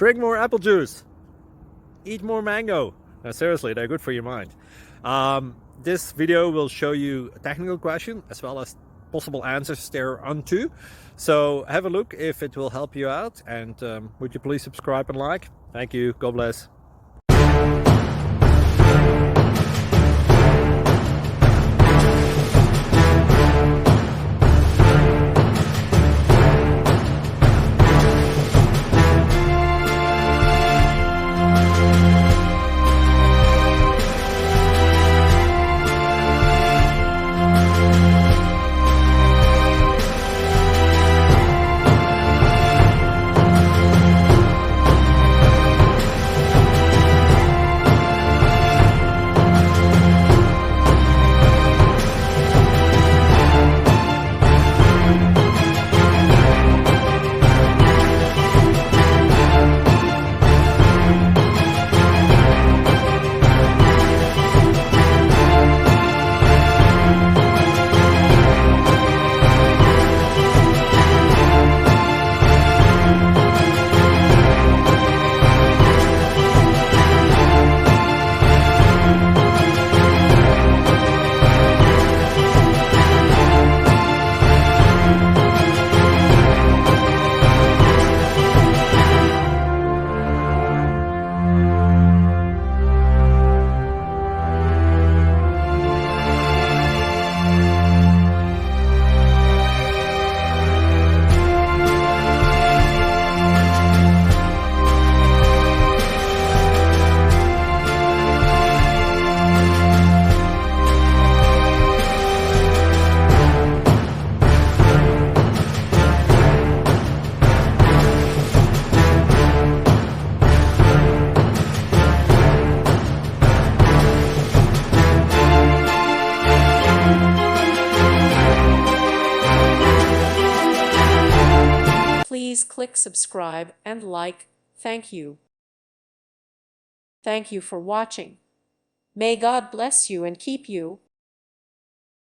Drink more apple juice. Eat more mango. No, seriously, they're good for your mind. This video will show you a technical question as well as possible answers thereunto. So have a look if it will help you out, and would you please subscribe and like? Thank you. God bless. Please click subscribe and like. Thank you. Thank you for watching. May God bless you and keep you.